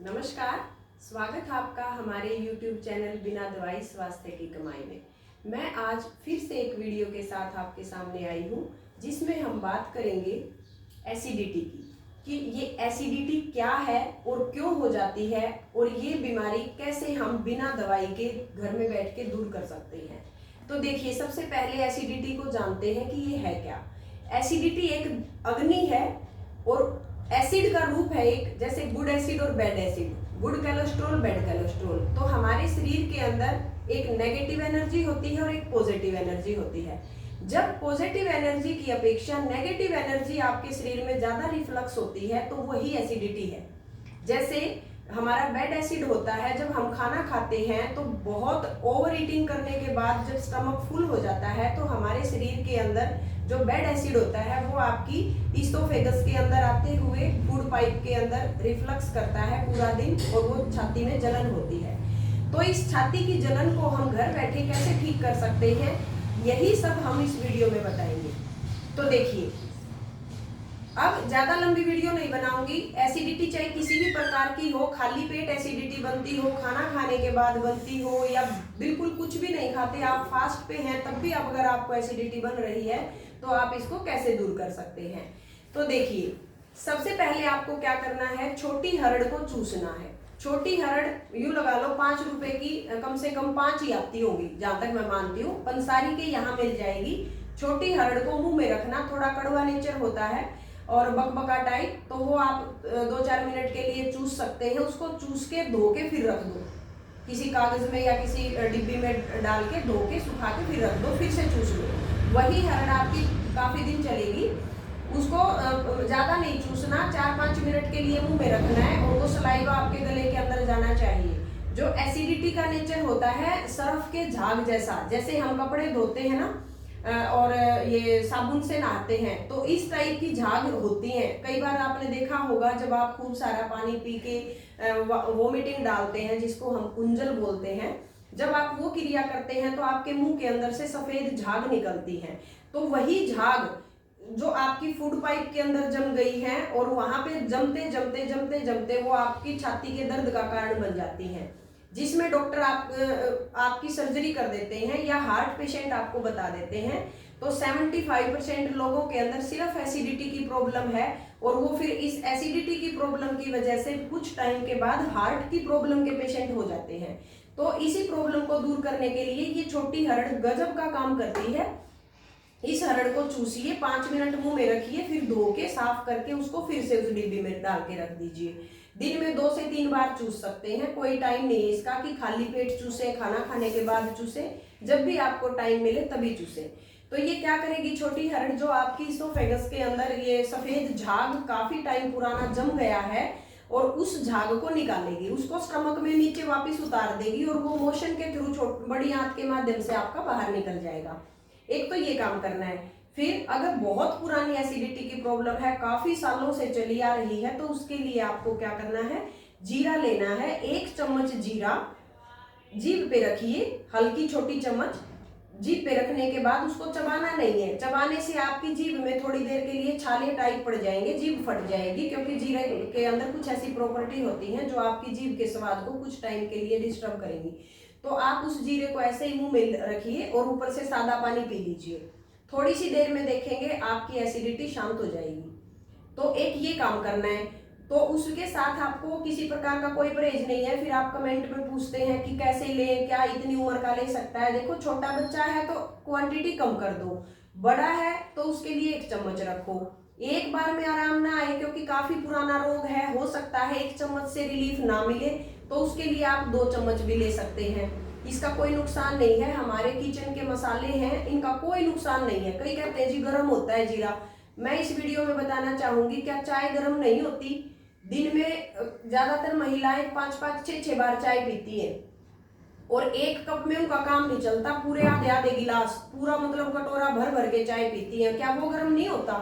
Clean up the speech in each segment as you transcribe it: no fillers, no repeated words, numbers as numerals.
नमस्कार। स्वागत है आपका हमारे YouTube चैनल बिना दवाई स्वास्थ्य की कमाई में। मैं आज फिर से एक वीडियो के साथ आपके सामने आई हूँ जिसमें हम बात करेंगे एसिडिटी की कि ये एसिडिटी क्या है और क्यों हो जाती है और ये बीमारी कैसे हम बिना दवाई के घर में बैठ के दूर कर सकते हैं। तो देखिए, सबसे पहले एसिडिटी को जानते हैं कि ये है क्या। एसिडिटी एक अग्नि है और एसिड का रूप है एक, जैसे गुड एसिड और bad acid, good cholesterol bad cholesterol. तो हमारे शरीर के अंदर एक नेगेटिव एनर्जी होती है और एक पॉजिटिव एनर्जी होती है। जब पॉजिटिव एनर्जी की अपेक्षा नेगेटिव एनर्जी आपके शरीर में ज्यादा रिफ्लक्स होती है तो वही एसिडिटी है। जैसे हमारा बैड एसिड होता है, जब हम खाना खाते हैं तो बहुत ओवर ईटिंग करने के बाद जब स्टमक फुल हो जाता है तो हमारे शरीर के अंदर जो बैड एसिड होता है वो आपकी ईसोफेगस के अंदर आते हुए फूड पाइप के अंदर रिफ्लक्स करता है पूरा दिन और वो छाती में जलन होती है। तो इस छाती की जलन को हम घर बैठे कैसे ठीक कर सकते हैं, यही सब हम इस वीडियो में बताएंगे। तो देखिए, अब ज्यादा लंबी वीडियो नहीं बनाऊंगी। एसिडिटी चाहे किसी भी प्रकार की हो, खाली पेट एसिडिटी बनती हो, खाना खाने के बाद बनती हो, या बिल्कुल कुछ भी नहीं खाते, आप फास्ट पे हैं तब भी अगर आपको एसिडिटी बन रही है तो आप इसको कैसे दूर कर सकते हैं। तो देखिए, सबसे पहले आपको क्या करना है, छोटी हरड़ को चूसना है। छोटी हरड़ यूं लगा लो 5 रुपए की, कम से कम 5 ही आती होगी जहां तक मैं मानती हूँ। पंसारी के यहाँ मिल जाएगी। छोटी हरड़ को मुंह में रखना, थोड़ा कड़वा नेचर होता है और बकबका टाइप, तो वो आप 2-4 मिनट के लिए चूस सकते हैं। उसको चूस के धो के फिर रख दो, किसी कागज में या किसी डिब्बी में डाल के धो के सुखा के फिर रख दो, फिर से चूस लो। वही हरड़ आपकी काफी दिन चलेगी। उसको ज्यादा नहीं चूसना, 4-5 मिनट के लिए मुंह में रखना है और वो सलाइवा आपके गले के अंदर जाना चाहिए। जो एसिडिटी का नेचर होता है सर्फ के झाग जैसा, जैसे हम कपड़े धोते हैं ना और ये साबुन से नहाते हैं, तो इस टाइप की झाग होती हैं। कई बार आपने देखा होगा जब आप खूब सारा पानी पी के वोमिटिंग डालते हैं, जिसको हम कुंजल बोलते हैं, जब आप वो क्रिया करते हैं तो आपके मुंह के अंदर से सफेद झाग निकलती है। तो वही झाग जो आपकी फूड पाइप के अंदर जम गई है और वहां पे जमते जमते जमते जमते वो आपकी छाती के दर्द का कारण बन जाती है, जिसमें डॉक्टर आपकी सर्जरी कर देते हैं या हार्ट पेशेंट आपको बता देते हैं। तो 75% लोगों के अंदर सिर्फ एसिडिटी की प्रॉब्लम है और वो फिर इस एसिडिटी की प्रॉब्लम की वजह से कुछ टाइम के बाद हार्ट की प्रॉब्लम के पेशेंट हो जाते हैं। तो इसी प्रॉब्लम को दूर करने के लिए ये छोटी हरड़ गजब का काम करती है। इस हरड़ को चूसिए, 5 मिनट मुंह में रखिए, फिर धो के साफ करके उसको फिर से उस डिब्बी में डाल के रख दीजिए। दिन में 2 से 3 बार चूस सकते हैं, कोई टाइम नहीं है इसका कि खाली पेट चूसे, खाना खाने के बाद चूसे, जब भी आपको टाइम मिले तभी चूसे। तो ये क्या करेगी छोटी हरड़, जो आपकी ईसोफेगस के अंदर ये सफेद झाग काफी टाइम पुराना जम गया है और उस झाग को निकालेगी, उसको स्टमक में नीचे वापिस उतार देगी और वो मोशन के थ्रू बड़ी आंत के माध्यम से आपका बाहर निकल जाएगा। एक तो ये काम करना है। फिर अगर बहुत पुरानी एसिडिटी की प्रॉब्लम है, काफी सालों से चली आ रही है, तो उसके लिए आपको क्या करना है, जीरा लेना है। 1 चम्मच जीरा जीभ पे रखिए, हल्की छोटी चम्मच जीभ पे रखने के बाद उसको चबाना नहीं है। चबाने से आपकी जीभ में थोड़ी देर के लिए छाले टाइप पड़ जाएंगे, जीभ फट जाएगी, क्योंकि जीरे के अंदर कुछ ऐसी प्रॉपर्टी होती है जो आपकी जीभ के स्वाद को कुछ टाइम के लिए डिस्टर्ब करेंगी। तो आप उस जीरे को ऐसे ही मुंह में रखिए और ऊपर से सादा पानी पी लीजिए। थोड़ी सी देर में देखेंगे आपकी एसिडिटी शांत हो जाएगी। तो एक ये काम करना है। तो उसके साथ आपको किसी प्रकार का कोई परहेज नहीं है। फिर आप कमेंट में पूछते हैं कि कैसे लें, क्या इतनी उम्र का ले सकता है। देखो, छोटा बच्चा है तो क्वांटिटी कम कर दो, बड़ा है तो उसके लिए 1 चम्मच रखो। एक बार में आराम ना आए क्योंकि काफी पुराना रोग है, हो सकता है 1 चम्मच से रिलीफ ना मिले, तो उसके लिए आप 2 चम्मच भी ले सकते हैं। इसका कोई नुकसान नहीं है। हमारे किचन के मसाले हैं, इनका कोई नुकसान नहीं है। कई कहते हैं जी गर्म होता है जीरा, मैं इस वीडियो में बताना चाहूंगी क्या चाय गर्म नहीं होती। दिन में ज्यादातर महिलाएं 5-5, 6-6 बार चाय पीती है और 1 कप में उनका काम नहीं चलता, पूरे आधे गिलास, पूरा मतलब कटोरा भर भर के चाय पीती है। क्या वो गर्म नहीं होता?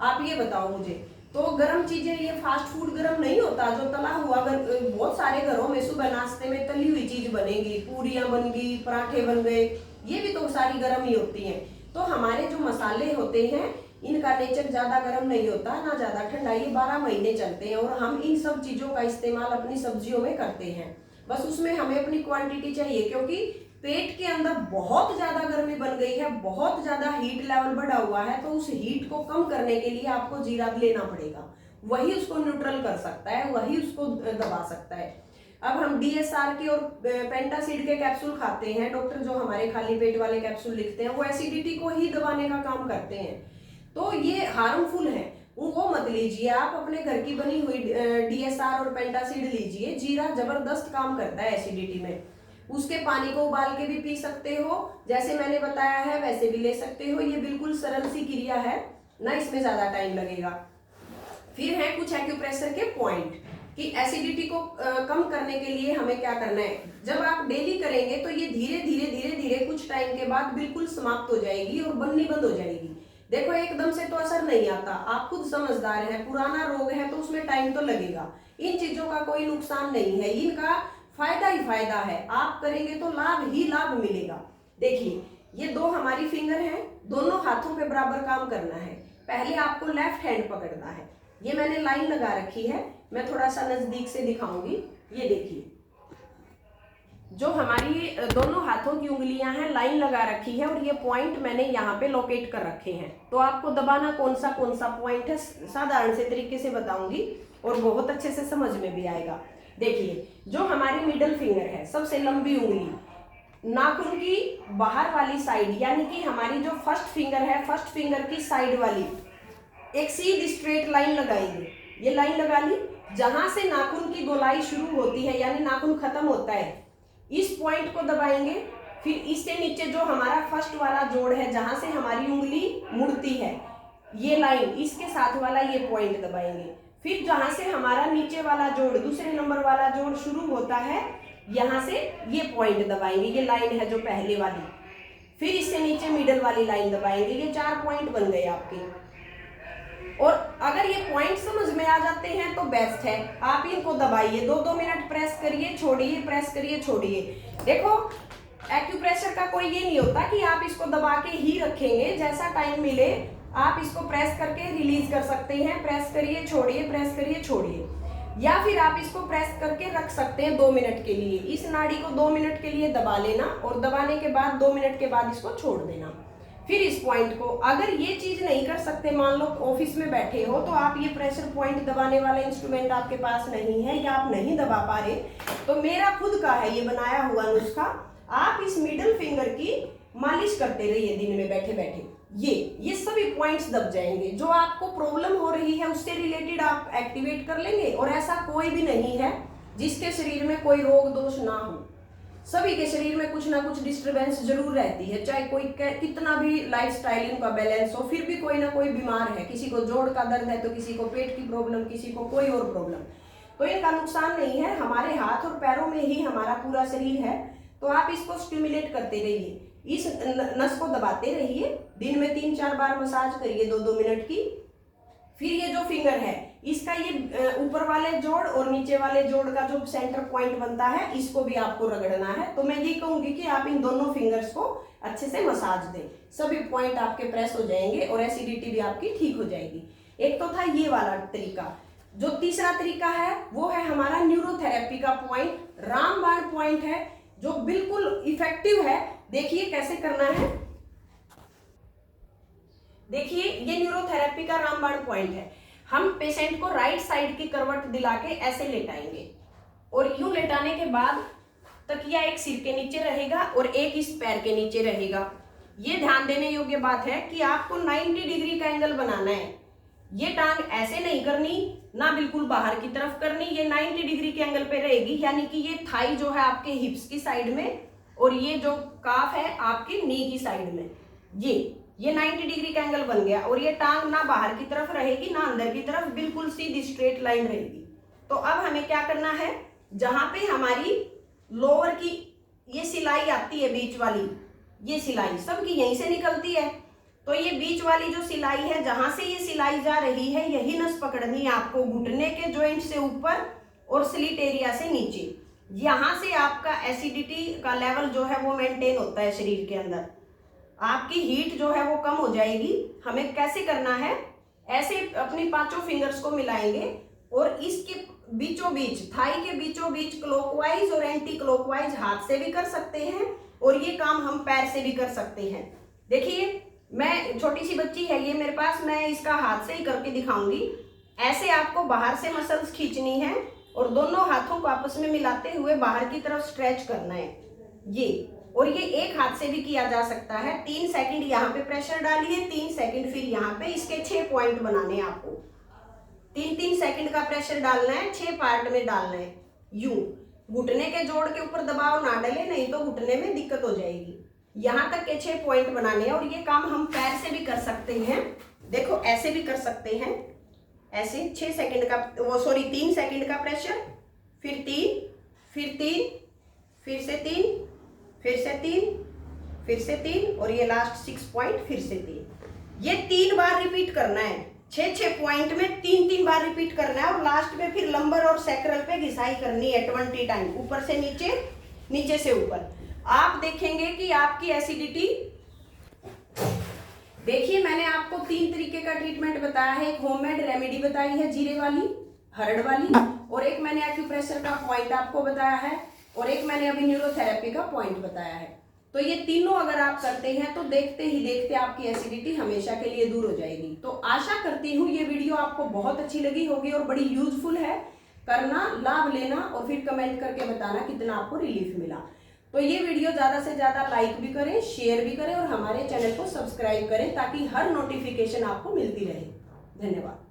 आप ये बताओ मुझे। तो गर्म चीजें, ये फास्ट फूड गर्म नहीं होता जो तला हुआ। बहुत सारे घरों में सुबह नाश्ते में तली हुई चीज बनेगी, पूरियां बन गई, पराठे बन गए, ये भी तो सारी गर्म ही होती हैं। तो हमारे जो मसाले होते हैं इनका नेचर ज़्यादा गर्म नहीं होता ना ज़्यादा ठंडा, ये 12 महीने चलते हैं और हम इन सब चीज़ों का इस्तेमाल अपनी सब्जियों में करते हैं। बस उसमें हमें अपनी क्वांटिटी चाहिए, क्योंकि पेट के अंदर बहुत ज़्यादा गर्मी बन गई है, बहुत ज़्यादा हीट लेवल बढ़ा हुआ है, तो उस हीट को कम करने के लिए आपको जीरा लेना पड़ेगा। वही उसको न्यूट्रल कर सकता है, वही उसको दबा सकता है। अब हम DSR के और पेंटासिड के कैप्सूल खाते हैं, डॉक्टर जो हमारे खाली पेट वाले कैप्सूल लिखते हैं वो एसिडिटी को ही दबाने का काम करते हैं, तो ये हार्मफुल है, वो मत लीजिए। आप अपने घर की बनी हुई DSR और पेंटासिड लीजिए। जीरा जबरदस्त काम करता है एसिडिटी में। उसके पानी को उबाल के भी पी सकते हो, जैसे मैंने बताया है वैसे भी ले सकते हो। ये बिल्कुल सरल सी क्रिया है, ना इसमें ज्यादा टाइम लगेगा। फिर है कुछ एक्यूप्रेशर के पॉइंट कि एसिडिटी को कम करने के लिए हमें क्या करना है। जब आप डेली करेंगे तो ये धीरे धीरे धीरे धीरे कुछ टाइम के बाद बिल्कुल समाप्त हो जाएगी और बननी बंद हो जाएगी। देखो एकदम से तो असर नहीं आता, आप खुद समझदार हैं, पुराना रोग है तो उसमें टाइम तो लगेगा। इन चीजों का कोई नुकसान नहीं है, इनका फायदा ही फायदा है। आप करेंगे तो लाभ ही लाभ मिलेगा। देखिए ये दो हमारी फिंगर हैं, दोनों हाथों पे बराबर काम करना है। पहले आपको लेफ्ट हैंड पकड़ना है, ये मैंने लाइन लगा रखी है, मैं थोड़ा सा नजदीक से दिखाऊंगी। ये देखिए जो हमारी दोनों हाथों की उंगलियां हैं लाइन लगा रखी है और ये पॉइंट मैंने यहाँ पे लोकेट कर रखे हैं। तो आपको दबाना कौन सा पॉइंट है साधारण से तरीके से बताऊंगी और बहुत अच्छे से समझ में भी आएगा। देखिए जो हमारी मिडल फिंगर है, सबसे लंबी उंगली, नाखून की बाहर वाली साइड, यानी कि हमारी जो फर्स्ट फिंगर है, फर्स्ट फिंगर की साइड वाली एक सीधी स्ट्रेट लाइन लगाएंगे। ये लाइन लगा ली, जहां से नाखून की गोलाई शुरू होती है यानी नाखून खत्म होता है, इस पॉइंट को दबाएंगे। फिर इससे नीचे जो हमारा फर्स्ट वाला जोड़ है, जहां से हमारी उंगली मुड़ती है, ये लाइन, इसके साथ वाला ये पॉइंट दबाएंगे। फिर जहां से हमारा नीचे वाला जोड़, दूसरे नंबर वाला जोड़ शुरू होता है, यहां से ये पॉइंट दबाएंगे, ये लाइन है जो पहले वाली। फिर इससे नीचे मिडल वाली लाइन दबाएंगे। ये 4 पॉइंट बन गए आपके। और अगर ये पॉइंट समझ में आ जाते हैं तो बेस्ट है, आप इनको दबाइए, 2-2 मिनट प्रेस करिए छोड़िए, प्रेस करिए छोड़िए। देखो एक्यूप्रेशर का कोई ये नहीं होता कि आप इसको दबा के ही रखेंगे, जैसा टाइम मिले आप इसको प्रेस करके रिलीज कर सकते हैं। प्रेस करिए छोड़िए, प्रेस करिए छोड़िए, या फिर आप इसको प्रेस करके रख सकते हैं 2 मिनट के लिए। इस नाड़ी को 2 मिनट के लिए दबा लेना और दबाने के बाद 2 मिनट के बाद इसको छोड़ देना। फिर इस पॉइंट को, अगर ये चीज नहीं कर सकते, मान लो ऑफिस में बैठे हो तो आप ये प्रेशर पॉइंट दबाने वाला इंस्ट्रूमेंट आपके पास नहीं है या आप नहीं दबा पा रहे, तो मेरा खुद का है ये बनाया हुआ नुस्खा। आप इस मिडिल फिंगर की मालिश करते रहिए दिन में बैठे बैठे, ये सभी पॉइंट्स दब जाएंगे। जो आपको प्रॉब्लम हो रही है उससे रिलेटेड आप एक्टिवेट कर लेंगे। और ऐसा कोई भी नहीं है जिसके शरीर में कोई रोग दोष ना हो, सभी के शरीर में कुछ ना कुछ डिस्टरबेंस जरूर रहती है, चाहे कोई कितना भी लाइफस्टाइल इनका बैलेंस हो, फिर भी कोई ना कोई बीमार है। किसी को जोड़ का दर्द है तो किसी को पेट की प्रॉब्लम, किसी को कोई और प्रॉब्लम। तो इनका नुकसान नहीं है, हमारे हाथ और पैरों में ही हमारा पूरा शरीर है। तो आप इसको स्टिमुलेट करते रहिए, इस नस को दबाते रहिए, दिन में 3-4 बार मसाज करिए 2-2 मिनट की। फिर ये जो फिंगर है इसका ये ऊपर वाले जोड़ और नीचे वाले जोड़ का जो सेंटर पॉइंट बनता है, इसको भी आपको रगड़ना है। तो मैं ये कहूंगी कि आप इन दोनों फिंगर्स को अच्छे से मसाज दें, सभी पॉइंट आपके प्रेस हो जाएंगे और एसिडिटी भी आपकी ठीक हो जाएगी। एक तो था ये वाला तरीका। जो तीसरा तरीका है वो है हमारा न्यूरोथेरेपी का पॉइंट, रामबाण पॉइंट है, जो बिल्कुल इफेक्टिव है। देखिए कैसे करना है, देखिए ये न्यूरोथेरेपी का रामबाण पॉइंट है। हम पेशेंट को राइट साइड की करवट दिला के ऐसे लेटाएंगे और यूं लेटाने के बाद तकिया एक सिर के नीचे रहेगा और एक इस पैर के नीचे रहेगा। ये ध्यान देने योग्य बात है कि आपको 90 डिग्री का एंगल बनाना है। ये टांग ऐसे नहीं करनी, ना बिल्कुल बाहर की तरफ करनी, ये 90 डिग्री के एंगल पे रहेगी, यानी कि ये थाई जो है आपके हिप्स की साइड में और ये जो काफ है आपकी नी की साइड में। ये 90 डिग्री का एंगल बन गया और ये टांग ना बाहर की तरफ रहेगी ना अंदर की तरफ, बिल्कुल सीधी स्ट्रेट लाइन रहेगी। तो अब हमें क्या करना है, जहां पे हमारी लोअर की ये सिलाई आती है बीच वाली, ये सिलाई सबकी यहीं से निकलती है, तो ये बीच वाली जो सिलाई है, जहां से ये सिलाई जा रही है, यही नस पकड़नी है आपको, घुटने के जॉइंट से ऊपर और स्लिट एरिया से नीचे। यहां से आपका एसिडिटी का लेवल जो है वो मेंटेन होता है शरीर के अंदर। आपकी हीट जो है वो कम हो जाएगी। हमें कैसे करना है, ऐसे अपनी पांचों फिंगर्स को मिलाएंगे और इसके बीचों बीच, थाई के बीचों बीच क्लॉकवाइज और एंटी क्लॉकवाइज हाथ से भी कर सकते हैं और ये काम हम पैर से भी कर सकते हैं। देखिए, मैं छोटी सी बच्ची है ये मेरे पास, मैं इसका हाथ से ही करके दिखाऊंगी। ऐसे आपको बाहर से मसल्स खींचनी है और दोनों हाथों को आपस में मिलाते हुए बाहर की तरफ स्ट्रेच करना है ये। और ये एक हाथ से भी किया जा सकता है। 3 सेकंड यहाँ पे प्रेशर डालिए, 3 सेकंड फिर यहाँ पे। इसके 6 पॉइंट बनाने हैं आपको। 3-3 सेकंड का प्रेशर डालना है, 6 पार्ट में डालना है। यूं घुटने के जोड़ के ऊपर दबाव ना डाले, नहीं तो घुटने में दिक्कत हो जाएगी। यहाँ तक के 6 पॉइंट बनाने हैं और ये काम हम पैर से भी कर सकते हैं। देखो, ऐसे भी कर सकते हैं, ऐसे 6 सेकंड का, वो सॉरी 3 सेकंड का प्रेशर, फिर 3, फिर 3, फिर से 3, फिर से 3, फिर से 3 और ये लास्ट 6 पॉइंट, फिर से 3। ये 3 बार रिपीट करना है। 6 पॉइंट में 3 बार रिपीट करना है और लास्ट में फिर लंबर और सैक्रल पे घिसाई करनी है 20 टाइम, ऊपर से नीचे, नीचे से ऊपर। आप देखेंगे कि आपकी एसिडिटी, देखिए मैंने आपको 3 तरीके का ट्रीटमेंट बताया है। एक होममेड रेमेडी बताई है जीरे वाली, हर्ड वाली, और एक मैंने एक्यूप्रेशर का पॉइंट आपको बताया है, और एक मैंने अभी न्यूरोथेरेपी का पॉइंट बताया है। तो ये तीनों अगर आप करते हैं तो देखते ही देखते आपकी एसिडिटी हमेशा के लिए दूर हो जाएगी। तो आशा करती हूँ ये वीडियो आपको बहुत अच्छी लगी होगी और बड़ी यूजफुल है। करना, लाभ लेना और फिर कमेंट करके बताना कितना आपको रिलीफ मिला। तो ये वीडियो ज़्यादा से ज़्यादा लाइक भी करें, शेयर भी करें और हमारे चैनल को सब्सक्राइब करें ताकि हर नोटिफिकेशन आपको मिलती रहे। धन्यवाद।